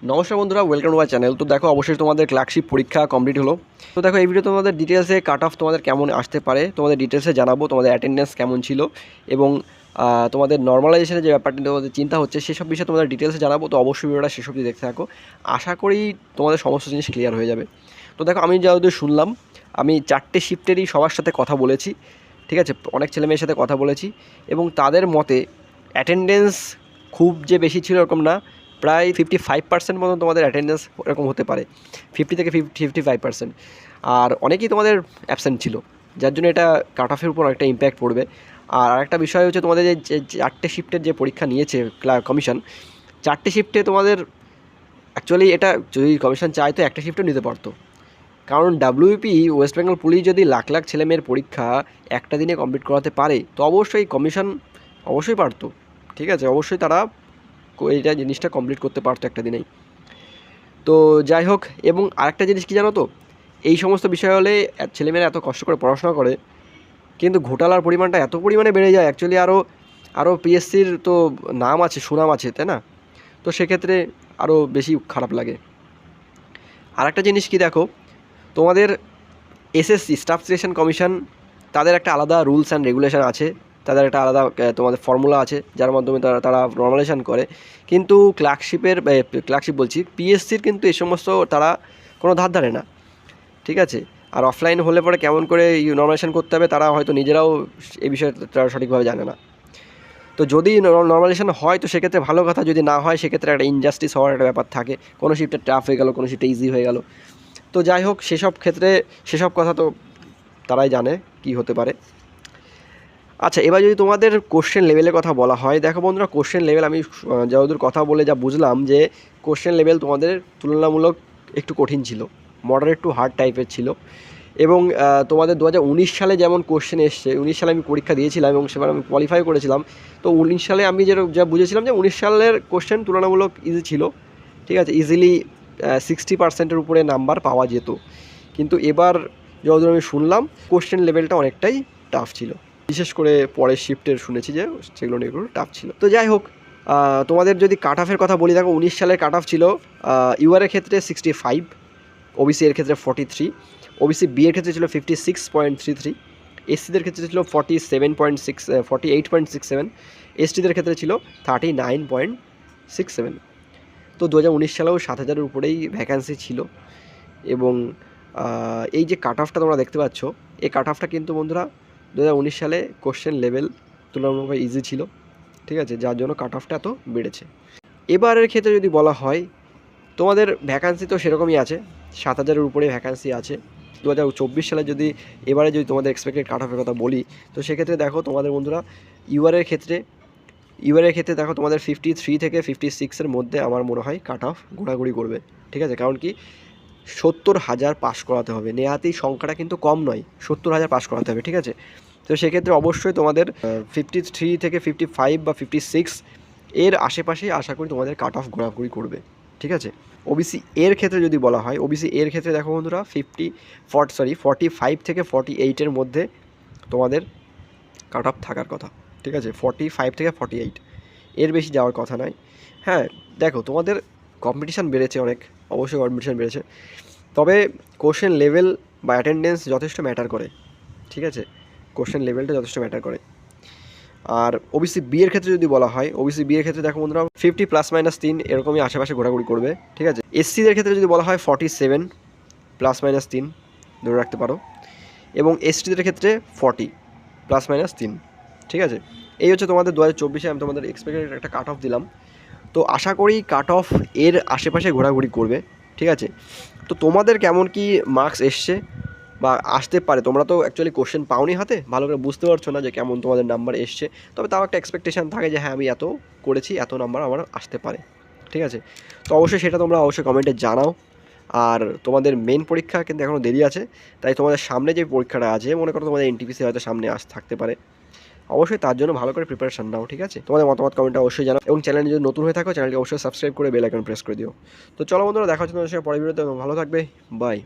নমস্কার বন্ধুরা, welcome to my channel. তো দেখো, অবশ্যই তোমাদের ক্লার্কশিপ পরীক্ষা কমপ্লিট হলো। তো দেখো, এই ভিডিও তোমাদের ডিটেলসে কাট অফ তোমাদের কেমন আসতে পারে তোমাদের ডিটেলসে জানাবো, তোমাদের অ্যাটেন্ডেন্স কেমন ছিল এবং তোমাদের নর্মালাইজেশনের যে ব্যাপারটা তোমাদের চিন্তা হচ্ছে সেসব বিষয়ে তোমাদের ডিটেলসে জানাবো। তো অবশ্যই ভিডিওটা শেষ অবধি দেখতে থাকো, আশা করি তোমাদের সমস্ত জিনিস ক্লিয়ার হয়ে যাবে। তো দেখো, আমি যতদূর শুনলাম, আমি 4টে শিফটেরই সবার সাথে কথা বলেছি, ঠিক আছে, অনেক ছেলেমেয়ের সাথে কথা বলেছি এবং তাদের মতে অ্যাটেন্ডেন্স খুব যে বেশি ছিল এরকম না, প্রায় 55% মতন তোমাদের অ্যাটেন্ডেন্স এরকম হতে পারে, 50 থেকে 55%। আর অনেকেই তোমাদের অ্যাবসেন্ট ছিল, যার জন্য এটা কাট অফের উপর একটা ইম্প্যাক্ট পড়বে। আর আরেকটা বিষয় হচ্ছে, তোমাদের যে 4টে শিফটের যে পরীক্ষা নিয়েছে কমিশন, 4টে শিফটে তোমাদের অ্যাকচুয়ালি এটা যদি কমিশন চায় তো একটা শিফটও নিতে পারতো, কারণ ডাব্লিউপি ওয়েস্ট বেঙ্গল পুলিশ যদি লাখ লাখ ছেলেমেয়ের পরীক্ষা একটা দিনে কমপ্লিট করাতে পারে তো অবশ্যই কমিশন অবশ্যই পারতো, ঠিক আছে, অবশ্যই তারা এইটা জিনিসটা কমপ্লিট করতে পারতো একটা দিনেই। তো যাই হোক, এবং আরেকটা জিনিস কী জানো তো, এই সমস্ত বিষয় হলে ছেলেমেয়েরা এত কষ্ট করে পড়াশোনা করে কিন্তু ঘোটালার পরিমাণটা এত পরিমাণে বেড়ে যায়, অ্যাকচুয়ালি আরও পিএসসির তো নাম আছে, সুনাম আছে, তাই না? তো সেক্ষেত্রে আরও বেশি খারাপ লাগে। আরেকটা জিনিস কি দেখো, তোমাদের এসএসসি স্টাফ সিলেকশন কমিশন, তাদের একটা আলাদা রুলস অ্যান্ড রেগুলেশন আছে, তাদের একটা আলাদা তোমাদের ফর্মুলা আছে যার মাধ্যমে তারা নর্মালাইজেশন করে। কিন্তু ক্লার্কশিপ বলছি, পিএসসির কিন্তু এই সমস্ত তারা কোনো ধার ধারে না, ঠিক আছে। আর অফলাইন হলে পরে কেমন করে নর্মালাইজেশন করতে হবে তারা হয়তো নিজেরাও এই বিষয়ে তারা সঠিকভাবে জানে না। তো যদি নর্মালাইজেশন হয় তো সেক্ষেত্রে ভালো কথা, যদি না হয় সেক্ষেত্রে একটা ইনজাস্টিস হওয়ার একটা ব্যাপার থাকে, কোনো শিফটে টাফ হয়ে গেল, কোনো শিফটে ইজি হয়ে গেল। তো যাই হোক, সেসব ক্ষেত্রে সেসব কথা তো তারাই জানে কি হতে পারে। আচ্ছা, এবার যদি তোমাদের কোশ্চেন লেভেলের কথা বলা হয়, দেখো বন্ধুরা, কোশ্চেন লেভেল আমি যতদূর কথা বলে যা বুঝলাম যে কোশ্চেন লেভেল তোমাদের তুলনামূলক একটু কঠিন ছিল, মডারেট টু হার্ড টাইপের ছিল। এবং তোমাদের 2019 সালে যেমন কোশ্চেন এসছে, 19 সালে আমি পরীক্ষা দিয়েছিলাম এবং সেবার আমি কোয়ালিফাই করেছিলাম। তো 19 সালে আমি যা বুঝেছিলাম যে 19 সালের কোশ্চেন তুলনামূলক ইজি ছিল, ঠিক আছে, ইজিলি 60%-এর উপরে নাম্বার পাওয়া যেত। কিন্তু এবার যতদূর আমি শুনলাম কোশ্চেন লেভেলটা অনেকটাই টাফ ছিল, বিশেষ করে পরের শিফটের শুনেছি যে সেগুলো নিয়ে একটু টাফ ছিল। তো যাই হোক, তোমাদের যদি কাট অফের কথা বলি, দেখো 19 সালের কাট অফ ছিল ইউআরের ক্ষেত্রে 65, ওবিসি এর ক্ষেত্রে 43, ওবিসি বি এর ক্ষেত্রে ছিল 56.33, এসসিদের ক্ষেত্রে ছিল 48.67, এসটিদের ক্ষেত্রে ছিল 39.67। তো 2019 সালেও 7,000-এর উপরেই ভ্যাকান্সি ছিল। এবং এই যে কাট অফটা তোমরা দেখতে পাচ্ছ, এই কাট অফটা কিন্তু বন্ধুরা 2019 সালে কোশ্চেন লেভেল তুলনামূলক ইজি ছিল, ঠিক আছে, যার জন্য কাট অফটা এত বেড়েছে। এবারের ক্ষেত্রে যদি বলা হয়, তোমাদের ভ্যাকান্সি তো সেরকমই আছে, 7,000-এর উপরে ভ্যাকান্সি আছে। 2024 সালে যদি এবারে যদি তোমাদের এক্সপেক্টেড কাট অফের কথা বলি, তো সেক্ষেত্রে দেখো তোমাদের বন্ধুরা ইউআরের ক্ষেত্রে দেখো তোমাদের 53 থেকে 56-এর মধ্যে আমার মনে হয় কাট অফ ঘোরাঘুরি করবে, ঠিক আছে। কারণ কি, 70,000 পাস করাতে হবে, নেহাতি সংখ্যাটা কিন্তু কম নয়, 70,000 পাস করাতে হবে, ঠিক আছে। তো সেক্ষেত্রে অবশ্যই তোমাদের 53 থেকে 55 বা 56 এর আশেপাশেই আশা করি তোমাদের কাট অফ ঘোরাঘুরি করবে, ঠিক আছে। ওবিসি এর ক্ষেত্রে যদি বলা হয়, ওবিসি এর ক্ষেত্রে দেখো বন্ধুরা 45 থেকে 48-এর মধ্যে তোমাদের কাট অফ থাকার কথা, ঠিক আছে, 45 থেকে 48, এর বেশি যাওয়ার কথা নয়। হ্যাঁ, দেখো তোমাদের কম্পিটিশান বেড়েছে অনেক, অবশ্যই কম্পিটিশান বেড়েছে, তবে কোশ্চেন লেভেল বা অ্যাটেন্ডেন্স যথেষ্ট ম্যাটার করে, ঠিক আছে, কোশ্চেন লেভেলটা যথেষ্ট ম্যাটার করে। আর ওবিসি বি এর ক্ষেত্রে যদি বলা হয়, ওবিসি বি এর ক্ষেত্রে দেখো বন্ধুরা 50 ±3 এরকমই আশেপাশে ঘোরাঘুরি করবে, ঠিক আছে। এসসিদের ক্ষেত্রে যদি বলা হয় 47 ±3 ধরে রাখতে পারো, এবং এসটিদের ক্ষেত্রে 40 ±3, ঠিক আছে। এই হচ্ছে তোমাদের 2024-এ আমি তোমাদের এক্সপেক্টেড একটা কাট অফ দিলাম। তো আশা করি কাট অফ এর আশেপাশে ঘোরাঘুরি করবে, ঠিক আছে। তো তোমাদের কেমন কি মার্কস এসছে বা আসতে পারে, তোমরা তো অ্যাকচুয়ালি কোশ্চেন পাওনি হাতে, ভালো করে বুঝতে পারছো না যে কেমন তোমাদের নাম্বার এসছে, তবে তাও একটা এক্সপেকটেশান থাকে যে হ্যাঁ আমি এত করেছি, এত নাম্বার আমার আসতে পারে, ঠিক আছে। তো অবশ্যই সেটা তোমরা অবশ্যই কমেন্টে জানাও। আর তোমাদের মেন পরীক্ষা কিন্তু এখনও দেরি আছে, তাই তোমাদের সামনে যে পরীক্ষাটা আছে, মনে করো তোমাদের এনটিপিসি হয়তো সামনে থাকতে পারে, অবশ্যই তার জন্য ভালো করে প্রিপারেশান নাও, ঠিক আছে। তোমাদের মতামত কমেন্টে অবশ্যই জানাও, এবং চ্যানেলে যদি নতুন হয়ে থাকো চ্যানেলকে অবশ্যই সাবস্ক্রাইব করে বেল আইকন প্রেস করে দিও। তো চলো বন্ধুরা, দেখা হচ্ছে তোমাদের সঙ্গে পরের ভিডিওতে, ভালো থাকবে, বাই।